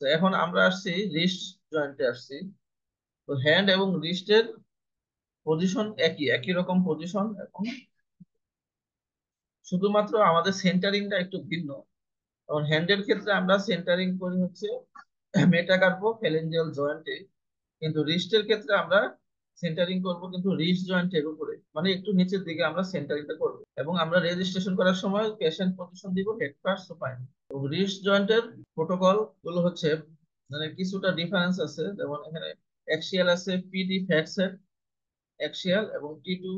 তো এখন আমরা আসছি রিস্ট জয়েন্টে আসছি। তো হ্যান্ড এবং রিস্টের পজিশন একই একই রকম পজিশন, এবং শুধুমাত্র আমাদের সেন্টারিংটা একটু ভিন্ন। এবং হ্যান্ডের ক্ষেত্রে আমরা সেন্টারিং করি হচ্ছে মেটাকার্পো ফ্যালেঞ্জিয়াল জয়েন্টে, কিন্তু রিস্টের ক্ষেত্রে আমরা সেন্টারিং করব কিন্তু রিস্ট জয়েন্টের উপরে, মানে একটু নিচের দিকে আমরা সেন্টারিংটা করব। এবং আমরা রেজিস্ট্রেশন করার সময় পেশেন্ট পজিশন দিব হেড ফার্স্ট সুপাইন। এবং রিস্ট জয়েন্টের প্রোটোকল গুলো হচ্ছে মানে কিছুটা ডিফারেন্স আছে, যেমন এখানে অ্যাক্সিয়াল আছে, পিডি ফ্যাটসেট অ্যাক্সিয়াল, এবং T two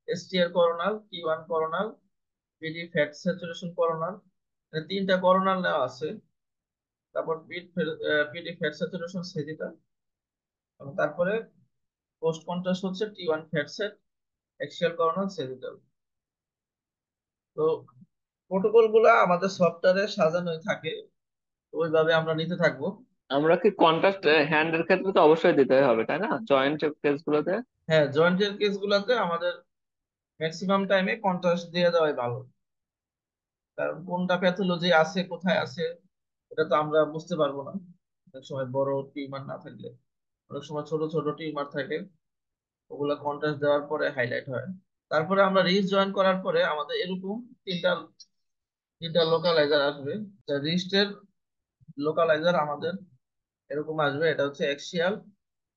STR coronal, T one coronal, PD fat saturation coronal, তিনটা করোনাল নেওয়া আছে। তারপর পিডি ফ্যাট স্যাচুরেশন সেজিটাল, এবং তারপরে পোস্ট কন্ট্রাস্ট হচ্ছে টি1 ফ্যাট সেট অ্যাক্সিয়াল করোনাল সেজিটাল। তো প্রোটোকল গুলা আমাদের সফটওয়্যারে সাজানোই থাকে, তো ওইভাবে আমরা নিতে থাকবো। আমরা কি কন্ট্রাস্ট হ্যান্ডের ক্ষেত্রে তো অবশ্যই দিতে হবে, তাই না, জয়েন্ট কেস গুলোতে? হ্যাঁ, জয়েন্টের কেস গুলাতে আমাদের ম্যাক্সিমাম টাইমে কন্ট্রাস্ট দিয়ে দেওয়াই ভালো, কারণ কোনটা প্যাথোলজি আছে কোথায় আছে এটা তো আমরা বুঝতে পারবো না। অনেক সময় বড় টিউমার না থাকলে, অনেক সময় ছোট ছোট টিউমার থাকে, ওগুলা কন্ট্রাস্ট দেওয়ার পরে হাইলাইট হয়। তারপরে আমরা রিস্ট জয়েন করার পরে আমাদের এরকম তিনটা তিনটা লোকালাইজার আসবে। রিস্টের লোকালাইজার আমাদের এরকম আসবে, এটা হচ্ছে অ্যাক্সিয়াল,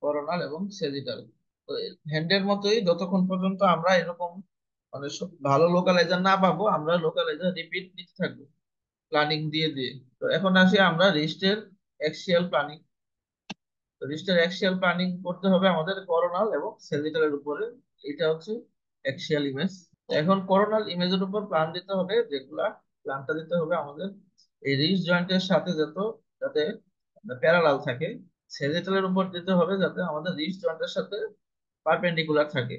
করোনাল এবং সেজিটাল। তো হ্যান্ডের মতোই, যতক্ষণ পর্যন্ত আমরা এরকম মানে ভালো লোকালাইজার না পাবো, আমরা লোকালাইজার রিপিট নিতে থাকবো প্ল্যানিং দিয়ে দিয়ে। তো এখন আসি আমরা রিস্টের অ্যাক্সিয়াল প্ল্যানিং। তো রিস্টের অ্যাক্সিয়াল প্ল্যানিং করতে হবে আমাদের করোনাল এবং সেজিটালের উপরে। এটা হচ্ছে অ্যাক্সিয়াল ইমেজ। এখন করোনাল ইমেজের উপর প্ল্যান দিতে হবে, যেগুলা প্ল্যানটা দিতে হবে আমাদের এই রিস্ট জয়েন্টের সাথে যাতে প্যারালাল থাকে। সেজিটালের উপর দিতে হবে যাতে আমাদের রিস্ট জয়েন্টের সাথে পারপেন্ডিকুলার থাকে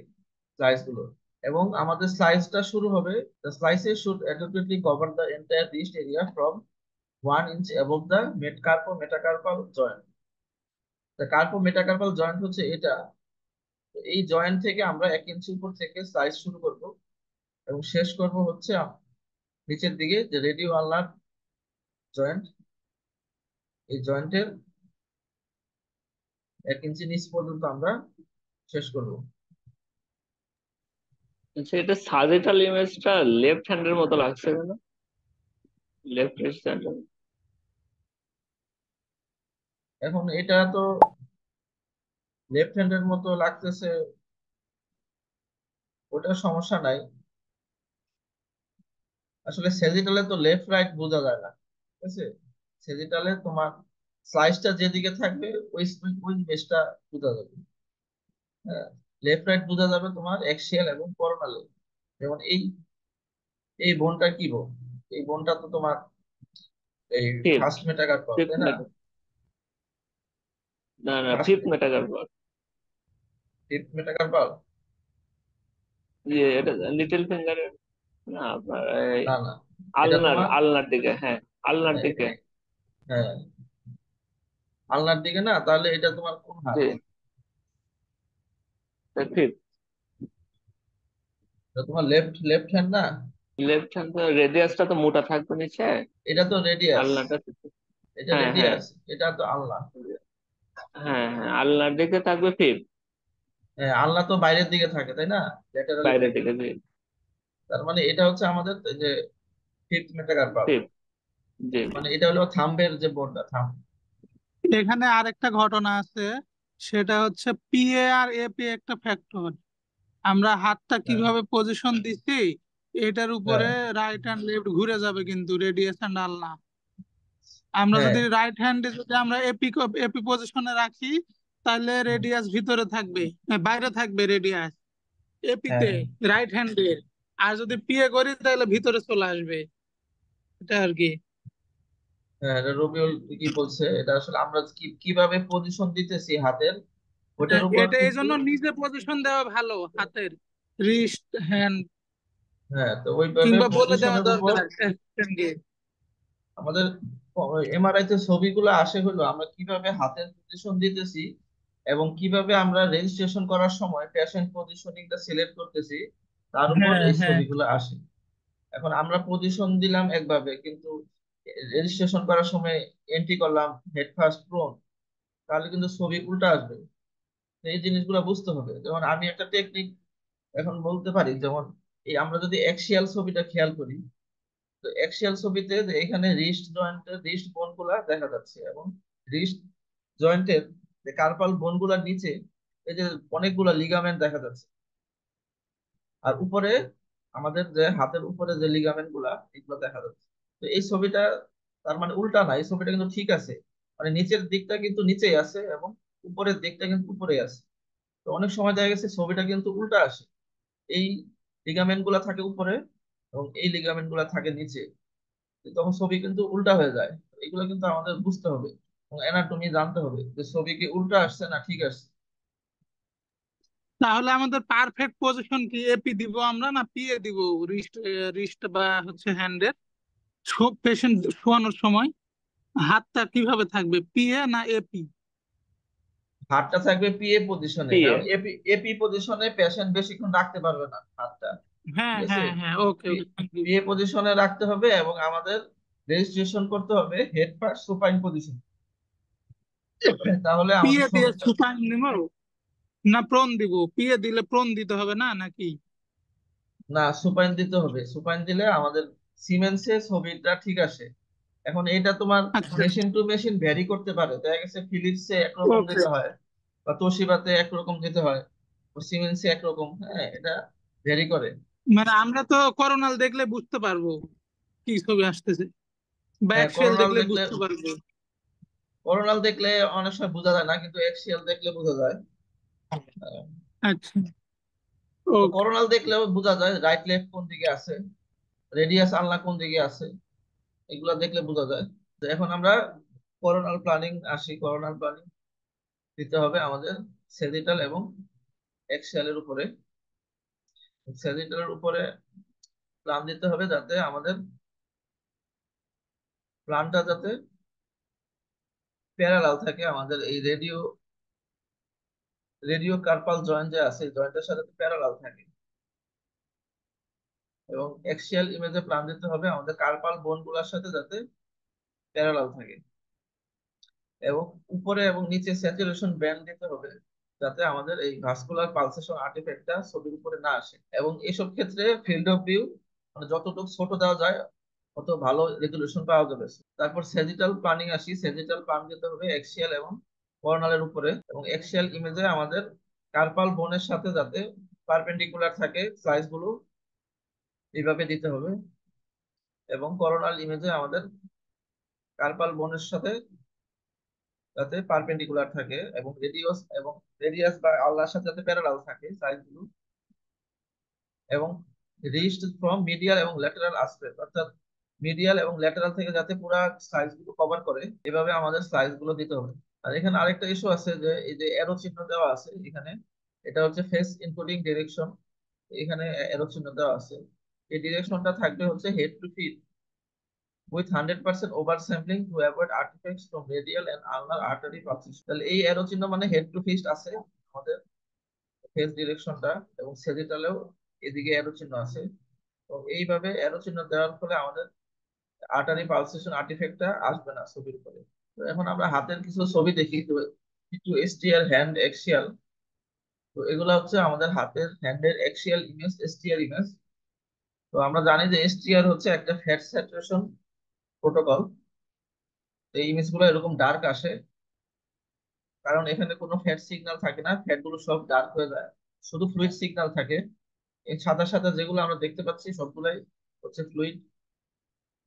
স্লাইস গুলো। এবং আমাদের স্লাইসটা শুরু হবে, the slices should adequately cover the entire wrist area from 1 inch above the metacarpal joint. The carpo metacarpal joint হচ্ছে এটা। তো এই জয়েন্ট থেকে আমরা 1 ইঞ্চি উপর থেকে স্লাইস শুরু করব, এবং শেষ করব হচ্ছে নিচের দিকে যে রেডিও আলনার জয়েন্ট, এই জয়েন্টের 1 ইঞ্চি নিচ পর্যন্ত আমরা শেষ করব। আচ্ছা, এটা সাজিটাল ইমেজটা লেফট হ্যান্ডের মতো লাগছে কেন? লেফট রিস্ট হ্যান্ডের। এখন এটা তো লেফট হ্যান্ডের মতো লাগতেছে, ওটা সমস্যা নাই। আসলে সেজিটালে তো লেফট রাইট বোঝা যায় না, ঠিক আছে? সেজিটালে তোমার স্লাইসটা যেদিকে থাকবে ওই ওই মেশটা বোঝা যাবে। হ্যাঁ, লেফট রাইট বোঝা যাবে তোমার অ্যাক্সিয়াল এবং করোনালে। যেমন এই এই বোনটা কি বোন? এই বোনটা তো তোমার এই ফিফথ ফার্স্ট মেটাকার্পাল, ফিফথ তাই না? মেটা না না, first fifth metacarpal. Fifth metacarpal. ইয়ে, এটা লিটল ফিঙ্গারের না, আপনার এই না না, এটা আলনার তোমার আলনার দিকে, হ্যাঁ, আলনার দিকে। এখানে, হ্যাঁ, আলনার দিকে না, তাহলে এটা তোমার কোন হাত? জি, ফিফথ। এটা তোমার লেফট লেফট হ্যান্ড না? লেফট হ্যান্ড রেডিয়াসটা তো মোটা থাকবে নিচে, এটা তো রেডিয়াস, আলনাটা। এটা হ্যাঁ হ্যাঁ রেডিয়াস, এটা তো আলনা। হ্যাঁ হ্যাঁ, আলনার দিকে থাকবে ফিফথ। হ্যাঁ, আলনা তো বাইরের দিকে থাকে, তাই না? ল্যাটেরালি বাইরের থাকে। দিকে, জি। তার মানে এটা হচ্ছে আমাদের এই যে ফিফথ মেটাকার্পাল। ফিফথ, জি জি। মানে এটা হলো থাম্বের যে বোর্ডটা, থাম্ব। এখানে আরেকটা ঘটনা আছে, সেটা হচ্ছে পিএ আর এপি একটা ফ্যাক্টর। আমরা হাতটা হ্যাঁ কিভাবে পজিশন দিচ্ছি এটার উপরে হ্যাঁ রাইট হ্যান্ড লেফট ঘুরে যাবে, কিন্তু রেডিয়াস এন্ড আলনা। আমরা হ্যাঁ যদি রাইট হ্যান্ডে যদি আমরা এপি এপি পজিশনে রাখি, তাহলে রেডিয়াস ভিতরে থাকবে, বাইরে থাকবে রেডিয়াস এপিতে, হ্যাঁ রাইট হ্যান্ডের। আর যদি পিএ করি তাহলে ভিতরে চলে আসবে, এটা আর কি। হ্যাঁ, এটা রবিউল কি বলছে, এটা আসলে আমরা কিভাবে পজিশন দিতেছি হাতের ওটার উপর এটা এই কিন্তু। জন্য নিজে পজিশন দেওয়া ভালো হাতের, রিস্ট হ্যান্ড, হ্যাঁ, তো ওইভাবে কিংবা বলে দেওয়া পজিশনের উপর দরকার assistant-কে। আমাদের এমআরআই তে ছবিগুলো আসে হলো আমরা কিভাবে হাতের পজিশন দিতেছি, এবং কিভাবে আমরা রেজিস্ট্রেশন করার সময় পেশেন্ট পজিশনিংটা সিলেক্ট করতেছি, তার উপর হ্যাঁ এই হ্যাঁ ছবিগুলো আসে। এখন আমরা পজিশন দিলাম একভাবে, কিন্তু রেজিস্ট্রেশন করার সময় এন্ট্রি করলাম হেড ফার্স্ট প্রোন, তাহলে কিন্তু ছবি উল্টা আসবে। তো এই জিনিসগুলো বুঝতে হবে। যেমন আমি একটা টেকনিক এখন বলতে পারি, যেমন এই আমরা যদি অ্যাক্সিয়াল ছবিটা খেয়াল করি, তো অ্যাক্সিয়াল ছবিতে যে এখানে রিস্ট জয়েন্টের রিস্ট বোন গুলা দেখা যাচ্ছে, এবং রিস্ট জয়েন্টের যে কার্পাল বোন গুলার নিচে এই যে অনেকগুলা লিগামেন্ট দেখা যাচ্ছে। আর উপরে আমাদের যে হাতের উপরে যে লিগামেন্ট গুলা এগুলো দেখা যাচ্ছে। তো এই ছবিটা তার মানে উল্টা না, এই ছবিটা কিন্তু ঠিক আছে। মানে নিচের দিকটা কিন্তু নিচেই আছে এবং উপরের দিকটা কিন্তু উপরেই আছে। তো অনেক সময় দেখা গেছে ছবিটা কিন্তু উল্টা আসে। এই লিগামেন্ট গুলা থাকে উপরে এবং এই লিগামেন্ট গুলা থাকে নিচে, তখন ছবি কিন্তু উল্টা হয়ে যায়। এগুলো কিন্তু আমাদের বুঝতে হবে এবং অ্যানাটমি জানতে হবে যে ছবি কি উল্টা আসছে না ঠিক আসছে। তাহলে আমাদের পারফেক্ট পজিশন কি এপি দিব আমরা না পিএ দিব? রিস্ট রিস্ট বা হচ্ছে হ্যান্ডের পেশেন্ট শোয়ানোর সময় হাতটা কিভাবে থাকবে, পিএ না এপি? হাতটা থাকবে পিএ পজিশনে, পিএ। কারণ এপি এপি পজিশনে পেশেন্ট বেশিক্ষণ রাখতে পারবে না হাতটা। হ্যাঁ ঠিক আছে, হ্যাঁ হ্যাঁ, ওকে ওকে, থ্যাংক ইউ। পিএ পজিশনে রাখতে হবে এবং আমাদের রেজিস্ট্রেশন করতে হবে হেড ফার্স্ট সুপাইন পজিশন। তাহলে আমাদের পিএ দিয়ে ছবিটা। সুপার নিব না প্রন দিব? পিএ দিলে প্রন দিতে হবে না নাকি? না, সুপাইন দিতে হবে। সুপাইন দিলে আমাদের সিমেন্সে ছবিটা ঠিক আসে। এখন এটা তোমার আচ্ছা, মেশিন টু মেশিন ভ্যারি করতে পারে, দেখা গেছে ফিলিপসে একরকম ওকে। দিতে হয় বা তোশিবাতে একরকম দিতে হয়, সিমেন্সে একরকম। হ্যাঁ, এটা ভ্যারি করে। মানে আমরা তো করোনাল দেখলে বুঝতে পারবো কি ছবি আসতেছে, বা হ্যাঁ, এক্সেল করোনাল দেখলে দেখলে, বুঝতে পারবো। করোনাল দেখলে অনেক সময় বোঝা যায় না, কিন্তু এক্সিএল দেখলে বোঝা যায়। আহ, আচ্ছা, তো ওকে। করোনাল দেখলেও বোঝা যায় রাইট লেফট কোন দিকে আছে, রেডিয়াস আলনা কোন দিকে আছে, এগুলা দেখলে বোঝা যায়। তো এখন আমরা করোনাল প্ল্যানিং আসি। করোনাল প্ল্যানিং দিতে হবে আমাদের সেজিটাল এবং এক্সিএল এর উপরে। সেজিটাল এর উপরে প্ল্যান দিতে হবে যাতে আমাদের প্ল্যানটা যাতে প্যারালাল থাকে আমাদের এই রেডিও রেডিও কার্পাল জয়েন্ট যে আছে জয়েন্টের সাথে প্যারালাল থাকে। এবং এক্সিয়াল ইমেজে প্ল্যান দিতে হবে আমাদের কার্পাল বোন গুলার সাথে যাতে প্যারালাল থাকে। এবং উপরে এবং নিচে স্যাচুরেশন ব্যান্ড দিতে হবে যাতে আমাদের এই ভাস্কুলার পালসেশন আর্টিফ্যাক্টটা ছবির উপরে না আসে। এবং এসব ক্ষেত্রে ফিল্ড অফ ভিউ মানে যতটুকু ছোট দেওয়া যায় তত ভালো রেজলিউশন পাওয়া যাবে। তারপর সেজিটাল প্ল্যানিং আসি। সেজিটাল প্ল্যান দিতে হবে এক্সিয়াল এবং কর্নালের উপরে, এবং এক্সিয়াল ইমেজে আমাদের কার্পাল বোনের সাথে যাতে পারপেন্ডিকুলার থাকে স্লাইস গুলো এইভাবে দিতে হবে। এবং করোনাল ইমেজে আমাদের কার্পাল বোনের সাথে যাতে পারপেন্ডিকুলার থাকে এবং রেডিয়াস বা আল্লাহর সাথে যাতে প্যারালাল থাকে সাইড গুলো। এবং রিস্ট ফ্রম মিডিয়াল এবং ল্যাটেরাল আসপেক্ট, অর্থাৎ মিডিয়াল এবং ল্যাটেরাল থেকে যাতে পুরো সাইজ গুলো কভার করে, এভাবে আমাদের সাইজ গুলো দিতে হবে। আর এখানে আরেকটা ইস্যু আছে যে এই যে অ্যারো চিহ্ন দেওয়া আছে এখানে, এটা হচ্ছে ফেস ইনকোডিং ডিরেকশন। এখানে অ্যারো চিহ্ন দেওয়া আছে, এই ডিরেকশনটা থাকবে হচ্ছে head to feet with 100% oversampling to avoid artifacts from radial and ulnar artery pulses। তাহলে এই অ্যারো চিহ্ন মানে হেড টু ফিট আছে আমাদের ফেস ডিরেকশনটা, এবং সেজিটালেও এদিকে অ্যারো চিহ্ন আছে। তো এইভাবে অ্যারো চিহ্ন দেওয়ার ফলে আমাদের আর্টারি পালসেশন আর্টিফ্যাক্টটা আসবে না ছবির উপরে। তো এখন আমরা হাতের কিছু ছবি দেখি। তো কিছু এসটিআর হ্যান্ড এক্সিয়াল, তো এগুলো হচ্ছে আমাদের হাতের হ্যান্ডের এক্সিয়াল ইমেজ, এসটিআর ইমেজ। তো আমরা জানি যে এসটিআর হচ্ছে একটা ফ্যাট স্যাচুরেশন প্রোটোকল। এই ইমেজ গুলো এরকম ডার্ক আসে কারণ এখানে কোনো ফ্যাট সিগন্যাল থাকে না, ফ্যাট গুলো সব ডার্ক হয়ে যায়, শুধু ফ্লুইড সিগন্যাল থাকে। এই সাদা সাদা যেগুলো আমরা দেখতে পাচ্ছি সবগুলাই হচ্ছে ফ্লুইড,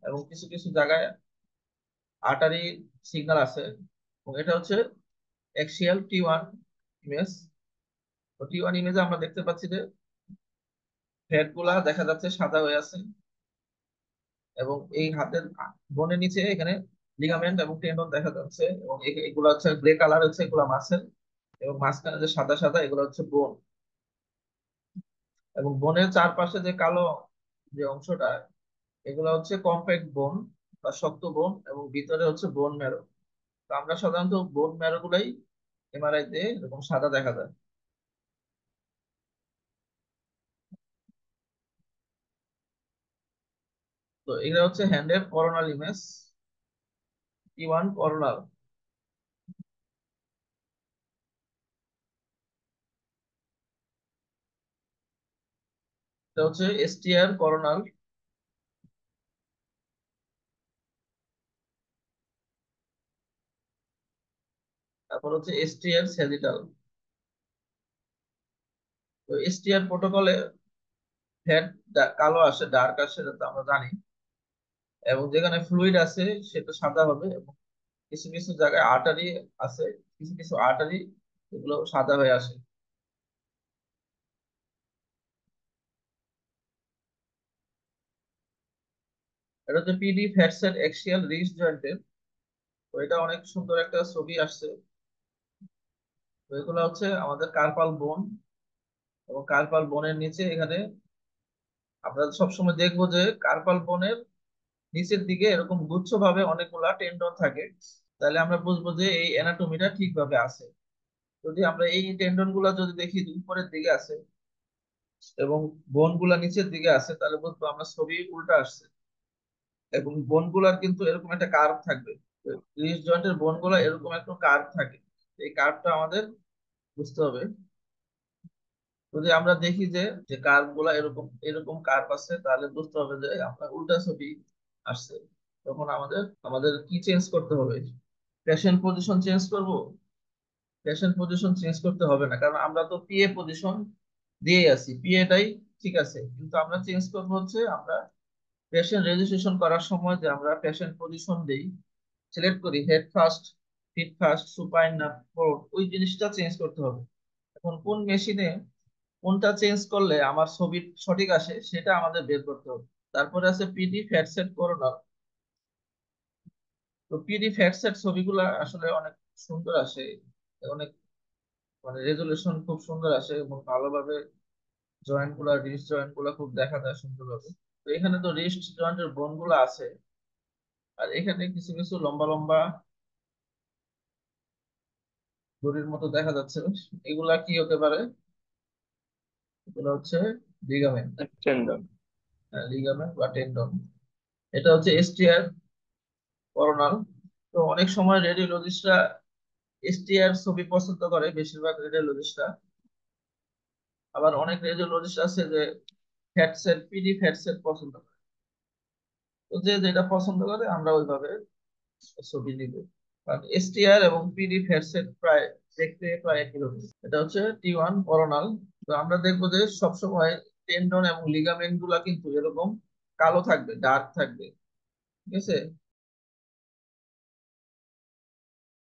এবং কিছু কিছু জায়গায় আর্টারি সিগন্যাল আছে। এবং এটা হচ্ছে অ্যাক্সিয়াল T1 ইমেজ। তো T1 ইমেজে আমরা দেখতে পাচ্ছি যে ফ্যাট গুলা দেখা যাচ্ছে সাদা হয়ে আছে, এবং এই হাতের বোনের নিচে এখানে লিগামেন্ট এবং টেন্ডন দেখা যাচ্ছে, এবং এগুলো হচ্ছে গ্রে কালার, হচ্ছে এগুলো মাসেল, এবং মাঝখানে যে সাদা সাদা এগুলো হচ্ছে বোন। এবং বোনের চারপাশে যে কালো যে অংশটা এগুলো হচ্ছে কম্প্যাক্ট বোন বা শক্ত বোন, এবং ভিতরে হচ্ছে বোন ম্যারো। তো আমরা সাধারণত বোন ম্যারো গুলাই এমআরআই তে এরকম সাদা দেখা যায়। তো এগুলো হচ্ছে হ্যান্ডের করোনাল ইমেজ। T1 করোনাল, এটা হচ্ছে STR করোনাল, তারপর হচ্ছে STR স্যাজিটাল। তো STR প্রোটোকলে ফ্যাট কালো আসে, ডার্ক আসে, এটা তো আমরা জানি। এবং যেখানে ফ্লুইড আছে সেটা সাদা হবে, এবং কিছু কিছু জায়গায় আর্টারি আছে, কিছু কিছু আর্টারি এগুলো সাদা হয়ে আসে। এটা হচ্ছে PD ফ্যাটসেট অ্যাক্সিয়াল রিজ জয়েন্টের। তো এটা অনেক সুন্দর একটা ছবি আসছে। তো এগুলো হচ্ছে আমাদের কার্পাল বোন, এবং কার্পাল বোনের নিচে এখানে আমরা সবসময় দেখবো যে কার্পাল বোনের নিচের দিকে এরকম গুচ্ছ ভাবে অনেকগুলা টেন্ডন থাকে। তাহলে আমরা বুঝবো যে এই অ্যানাটমিটা ঠিকভাবে আছে। যদি আমরা এই টেন্ডন গুলা যদি দেখি যে উপরের দিকে আছে এবং বোন গুলা নিচের দিকে আছে, তাহলে বুঝবো আমরা ছবি উল্টা আসছে। এবং বোন গুলার কিন্তু এরকম একটা কার্ভ থাকবে, রিস্ট জয়েন্টের বোন গুলা এরকম একটা কার্ভ থাকে। এই কার্ভটা আমাদের বুঝতে হবে। যদি আমরা দেখি যে যে কার্ভ গুলা এরকম এরকম কার্ভ আছে, তাহলে বুঝতে হবে যে আপনার উল্টা ছবি আসছে। তখন আমাদের আমাদের কি চেঞ্জ করতে হবে? পেশেন্ট পজিশন চেঞ্জ করব? পেশেন্ট পজিশন চেঞ্জ করতে হবে না, কারণ আমরা তো PA পজিশন দিয়েই আছি, পিএটাই ঠিক আছে। কিন্তু আমরা চেঞ্জ করবো হচ্ছে আমরা পেশেন্ট রেজিস্ট্রেশন করার সময় যে আমরা পেশেন্ট পজিশন দেই, সিলেক্ট করি head first, feet first, supine না ফোর্থ, ওই জিনিসটা চেঞ্জ করতে হবে। এখন কোন মেশিনে কোনটা চেঞ্জ করলে আমার ছবি সঠিক আসে সেটা আমাদের বের করতে হবে। তারপরে আছে PD ফ্যাটসেট করোনার। তো PD ফ্যাটসেট ছবিগুলা আসলে অনেক সুন্দর আসে, অনেক মানে রেজুলেশন খুব সুন্দর আসে, এবং ভালোভাবে জয়েন্ট গুলা, রিস্ট জয়েন্ট গুলা খুব দেখা যায় সুন্দরভাবে। তো এখানে তো রিস্ট জয়েন্টের বোন গুলা আছে, আর এখানে কিছু কিছু লম্বা লম্বা দড়ির মতো দেখা যাচ্ছে। এগুলা কি হতে পারে? এগুলো হচ্ছে লিগামেন্ট, টেন্ডন। লিগামেন্ট বা টেন্ডন। এটা হচ্ছে STR করোনাল। তো অনেক সময় রেডিওলজিস্টরা STR ছবি পছন্দ করে, বেশিরভাগ রেডিওলজিস্টরা। আবার অনেক রেডিওলজিস্ট আছে যে ফ্যাটসেট, PD ফ্যাটসেট পছন্দ করে। তো যে যেটা পছন্দ করে আমরা ওইভাবে ছবি নিব। কারণ STR এবং PD ফ্যাটসেট প্রায় দেখতে প্রায় একই রকম। এটা হচ্ছে T1 করোনাল। তো আমরা দেখবো যে সবসময় টেন্ডন এবং লিগামেন্ট গুলা কিন্তু এরকম কালো থাকবে, ডার্ক থাকবে, ঠিক আছে।